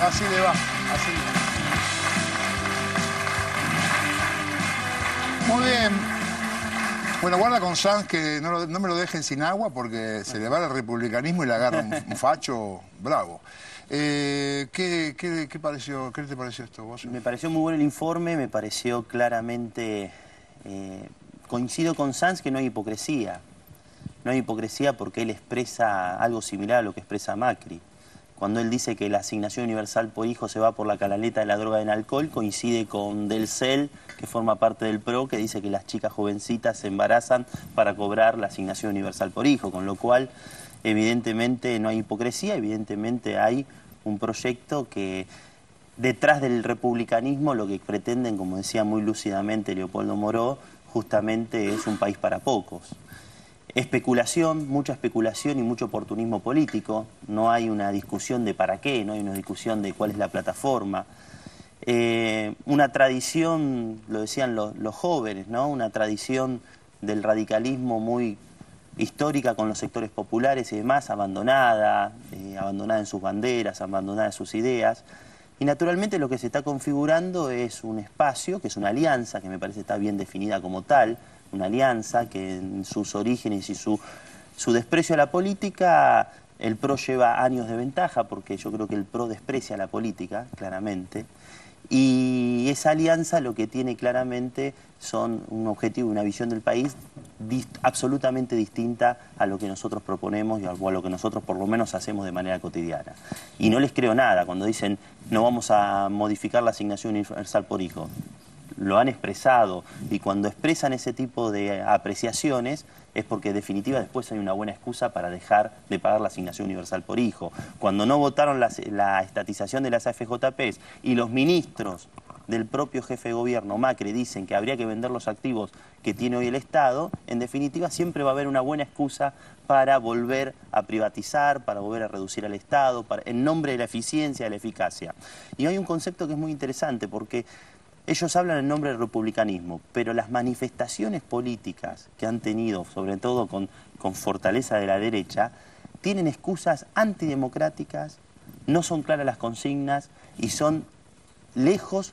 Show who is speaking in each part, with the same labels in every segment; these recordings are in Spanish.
Speaker 1: Así le va, así le va. Muy bien. Bueno, guarda con Sanz que no me lo dejen sin agua porque se le va el republicanismo y le agarra un facho bravo. ¿Qué te pareció esto, vos?
Speaker 2: Me pareció muy bueno el informe, me pareció claramente... coincido con Sanz que no hay hipocresía. No hay hipocresía porque él expresa algo similar a lo que expresa Macri. Cuando él dice que la asignación universal por hijo se va por la canaleta de la droga en alcohol, coincide con Del Cel, que forma parte del PRO, que dice que las chicas jovencitas se embarazan para cobrar la asignación universal por hijo, con lo cual evidentemente no hay hipocresía, evidentemente hay un proyecto que detrás del republicanismo lo que pretenden, como decía muy lúcidamente Leopoldo Moró, justamente es un país para pocos. Especulación, mucha especulación y mucho oportunismo político. No hay una discusión de para qué, no hay una discusión de cuál es la plataforma. Una tradición, lo decían los jóvenes, ¿no? Una tradición del radicalismo muy histórica con los sectores populares y demás, abandonada en sus banderas, abandonada en sus ideas. Y naturalmente lo que se está configurando es un espacio, que es una alianza, que me parece está bien definida como tal, una alianza que en sus orígenes y su desprecio a la política, el PRO lleva años de ventaja, porque yo creo que el PRO desprecia a la política, claramente, y esa alianza lo que tiene claramente son un objetivo, una visión del país absolutamente distinta a lo que nosotros proponemos y a lo que nosotros por lo menos hacemos de manera cotidiana. Y no les creo nada cuando dicen no vamos a modificar la asignación universal por hijo. Lo han expresado y cuando expresan ese tipo de apreciaciones es porque en definitiva después hay una buena excusa para dejar de pagar la asignación universal por hijo. Cuando no votaron la estatización de las AFJPs y los ministros del propio jefe de gobierno, Macri, dicen que habría que vender los activos que tiene hoy el Estado, en definitiva siempre va a haber una buena excusa para volver a privatizar, para volver a reducir al Estado, en nombre de la eficiencia, de la eficacia. Y hay un concepto que es muy interesante porque ellos hablan en nombre del republicanismo, pero las manifestaciones políticas que han tenido, sobre todo con fortaleza de la derecha, tienen excusas antidemocráticas, no son claras las consignas y son lejos,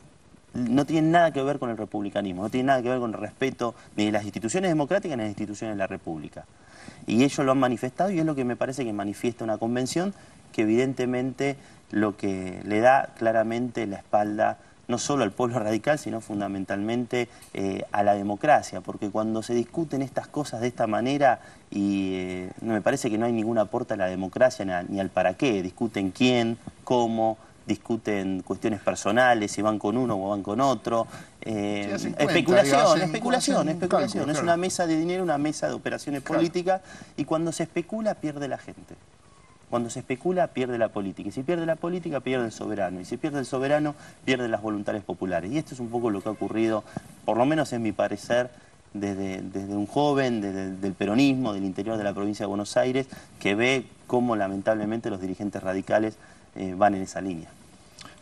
Speaker 2: no tienen nada que ver con el republicanismo, no tienen nada que ver con el respeto ni de las instituciones democráticas ni de las instituciones de la República. Y ellos lo han manifestado y es lo que me parece que manifiesta una convención que evidentemente lo que le da claramente la espalda no solo al pueblo radical, sino fundamentalmente a la democracia, porque cuando se discuten estas cosas de esta manera, no me parece que no hay ningún aporte a la democracia ni al para qué, discuten quién, cómo, discuten cuestiones personales, si van con uno o van con otro, especulación, es una mesa de dinero, una mesa de operaciones políticas, y cuando se especula pierde la gente. Cuando se especula, pierde la política. Y si pierde la política, pierde el soberano. Y si pierde el soberano, pierde las voluntades populares. Y esto es un poco lo que ha ocurrido, por lo menos en mi parecer, desde un joven, del peronismo, del interior de la provincia de Buenos Aires, que ve cómo lamentablemente los dirigentes radicales van en esa línea.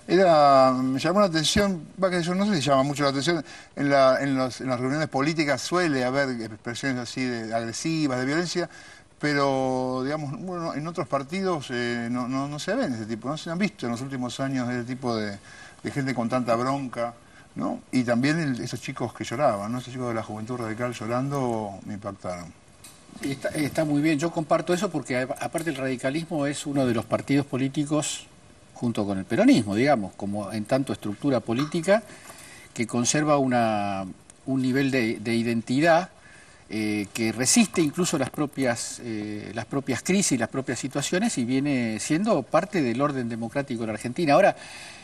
Speaker 1: Me llamó la atención, yo no sé si llama mucho la atención, en las reuniones políticas suele haber expresiones así agresivas, de violencia, pero, digamos, bueno, en otros partidos no se ven ese tipo, no se han visto en los últimos años ese tipo de gente con tanta bronca, ¿no? Y también esos chicos que lloraban, ¿no? Esos chicos de la Juventud Radical llorando me impactaron.
Speaker 3: Sí, está muy bien, yo comparto eso porque aparte el radicalismo es uno de los partidos políticos, junto con el peronismo, digamos, como en tanto estructura política, que conserva un nivel de identidad que resiste incluso las propias crisis, las propias situaciones y viene siendo parte del orden democrático de la Argentina. Ahora,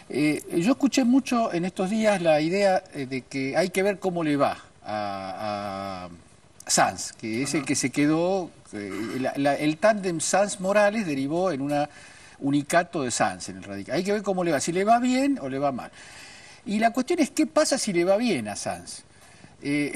Speaker 3: yo escuché mucho en estos días la idea de que hay que ver cómo le va a Sanz, que es el que se quedó, el tándem Sanz-Morales derivó en un unicato de Sanz en el radical. Hay que ver cómo le va, si le va bien o le va mal. Y la cuestión es qué pasa si le va bien a Sanz.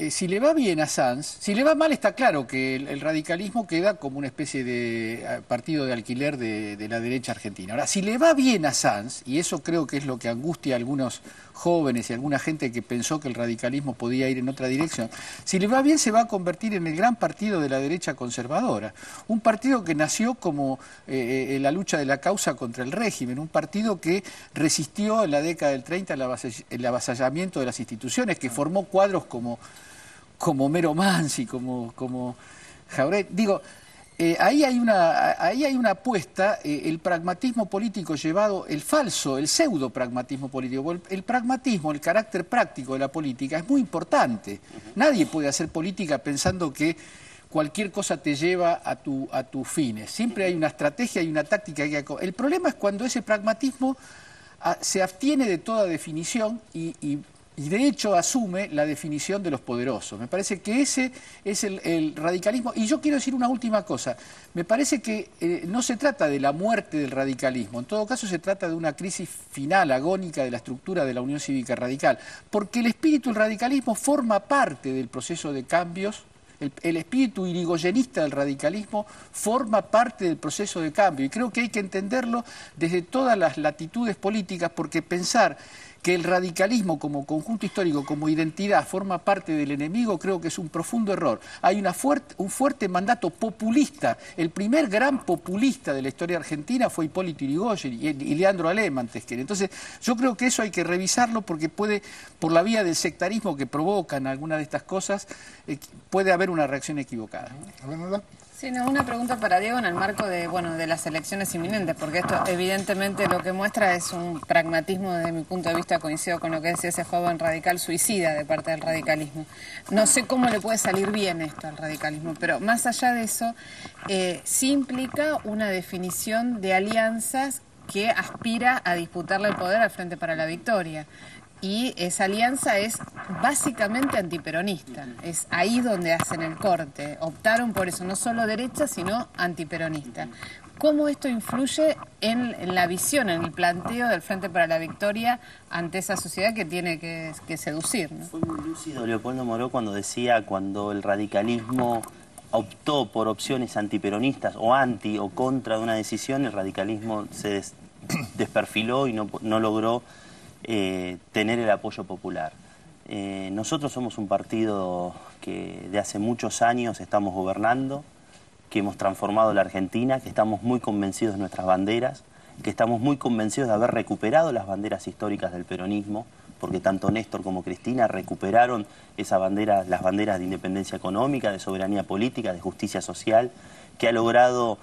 Speaker 3: si le va bien a Sanz, si le va mal está claro que el radicalismo queda como una especie de partido de alquiler de la derecha argentina. Ahora, si le va bien a Sanz, y eso creo que es lo que angustia a algunos jóvenes y a alguna gente que pensó que el radicalismo podía ir en otra dirección, si le va bien se va a convertir en el gran partido de la derecha conservadora, un partido que nació como la lucha de la causa contra el régimen, un partido que resistió en la década del 30 el avasallamiento de las instituciones, que formó cuadros como Homero Mansi, como Jauret. Digo, ahí hay una apuesta, el pragmatismo político llevado, el falso, el pseudo pragmatismo político. El pragmatismo, el carácter práctico de la política es muy importante. Nadie puede hacer política pensando que cualquier cosa te lleva a tus fines. Siempre hay una estrategia y una táctica. El problema es cuando ese pragmatismo se abstiene de toda definición y de hecho asume la definición de los poderosos. Me parece que ese es el radicalismo. Y yo quiero decir una última cosa. Me parece que no se trata de la muerte del radicalismo. En todo caso se trata de una crisis final, agónica de la estructura de la Unión Cívica Radical. Porque el espíritu del radicalismo forma parte del proceso de cambios. El espíritu irigoyenista del radicalismo forma parte del proceso de cambio. Y creo que hay que entenderlo desde todas las latitudes políticas, porque pensar que el radicalismo como conjunto histórico, como identidad, forma parte del enemigo, creo que es un profundo error. Hay un fuerte mandato populista. El primer gran populista de la historia argentina fue Hipólito Yrigoyen y Leandro Alem antes que él. Entonces, yo creo que eso hay que revisarlo porque puede, por la vía del sectarismo que provocan algunas de estas cosas, puede haber una reacción equivocada.
Speaker 1: A ver, Nola.
Speaker 4: Sí, no, una pregunta para Diego en el marco de las elecciones inminentes, porque esto evidentemente lo que muestra es un pragmatismo, desde mi punto de vista coincido con lo que decía ese joven radical suicida de parte del radicalismo. No sé cómo le puede salir bien esto al radicalismo, pero más allá de eso, sí implica una definición de alianzas que aspira a disputarle el poder al Frente para la Victoria. Y esa alianza es básicamente antiperonista, es ahí donde hacen el corte, optaron por eso, no solo derecha, sino antiperonista. ¿Cómo esto influye en la visión, en el planteo del Frente para la Victoria ante esa sociedad que tiene que seducir, ¿no?
Speaker 2: Fue muy lúcido Leopoldo Moró cuando decía, cuando el radicalismo optó por opciones antiperonistas o anti o contra de una decisión, el radicalismo se desperfiló y no logró tener el apoyo popular. Nosotros somos un partido que de hace muchos años estamos gobernando, que hemos transformado la Argentina, que estamos muy convencidos de nuestras banderas, que estamos muy convencidos de haber recuperado las banderas históricas del peronismo, porque tanto Néstor como Cristina recuperaron las banderas de independencia económica, de soberanía política, de justicia social, que ha logrado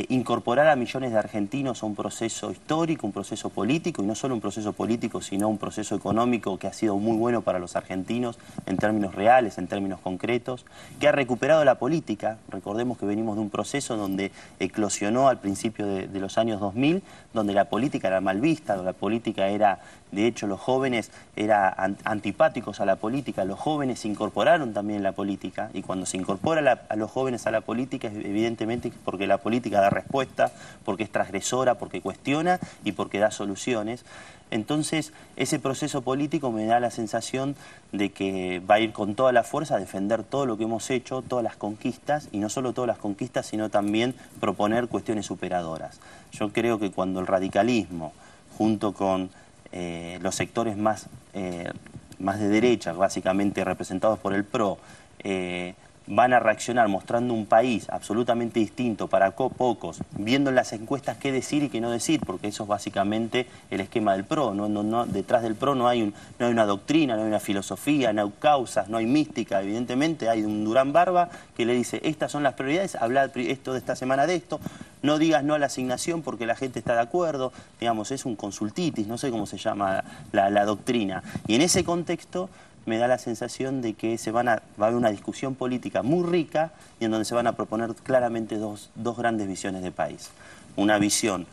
Speaker 2: incorporar a millones de argentinos a un proceso histórico, un proceso político, y no solo un proceso político, sino un proceso económico que ha sido muy bueno para los argentinos en términos reales, en términos concretos, que ha recuperado la política. Recordemos que venimos de un proceso donde eclosionó al principio de los años 2000, donde la política era mal vista, la política era, de hecho los jóvenes eran antipáticos a la política, los jóvenes se incorporaron también en la política, y cuando se incorpora a los jóvenes a la política, evidentemente porque la política da respuesta, porque es transgresora, porque cuestiona y porque da soluciones. Entonces, ese proceso político me da la sensación de que va a ir con toda la fuerza a defender todo lo que hemos hecho, todas las conquistas, y no solo todas las conquistas, sino también proponer cuestiones superadoras. Yo creo que cuando el radicalismo, junto con los sectores más de derecha, básicamente representados por el PRO, van a reaccionar mostrando un país absolutamente distinto para pocos, viendo en las encuestas qué decir y qué no decir, porque eso es básicamente el esquema del PRO. Detrás del PRO no hay una doctrina, no hay una filosofía, no hay causas, no hay mística. Evidentemente hay un Durán Barba que le dice, estas son las prioridades, habla esto de esta semana de esto, no digas no a la asignación porque la gente está de acuerdo. Digamos, es un consultitis, no sé cómo se llama la doctrina. Y en ese contexto me da la sensación de que va a haber una discusión política muy rica y en donde se van a proponer claramente dos grandes visiones de país. Una visión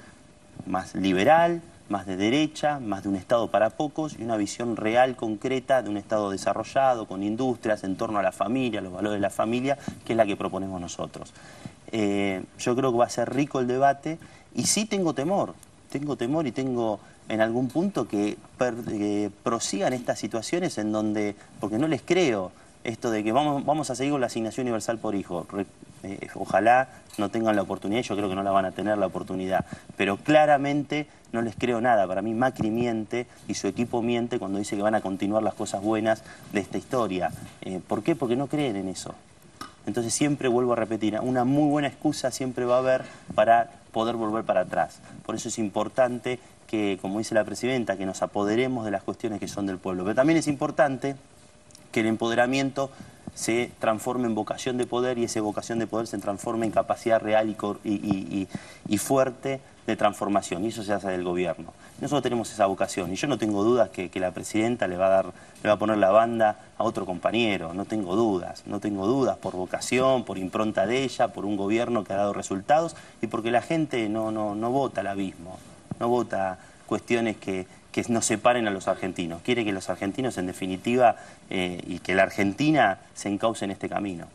Speaker 2: más liberal, más de derecha, más de un Estado para pocos, y una visión real, concreta, de un Estado desarrollado, con industrias, en torno a la familia, los valores de la familia, que es la que proponemos nosotros. Yo creo que va a ser rico el debate, y sí tengo temor y tengo en algún punto que prosigan estas situaciones en donde, porque no les creo esto de que vamos a seguir con la asignación universal por hijo. Ojalá no tengan la oportunidad, yo creo que no la van a tener la oportunidad, pero claramente no les creo nada. Para mí Macri miente y su equipo miente cuando dice que van a continuar las cosas buenas de esta historia. ¿Por qué? Porque no creen en eso. Entonces siempre vuelvo a repetir, una muy buena excusa siempre va a haber para poder volver para atrás. Por eso es importante que, como dice la presidenta, que nos apoderemos de las cuestiones que son del pueblo. Pero también es importante que el empoderamiento se transforme en vocación de poder y esa vocación de poder se transforme en capacidad real y fuerte de transformación, y eso se hace del gobierno. Nosotros tenemos esa vocación y yo no tengo dudas que la presidenta le va a poner la banda a otro compañero, no tengo dudas por vocación, por impronta de ella, por un gobierno que ha dado resultados y porque la gente no vota al abismo, no vota cuestiones que nos separen a los argentinos, quiere que los argentinos en definitiva y que la Argentina se encauce en este camino.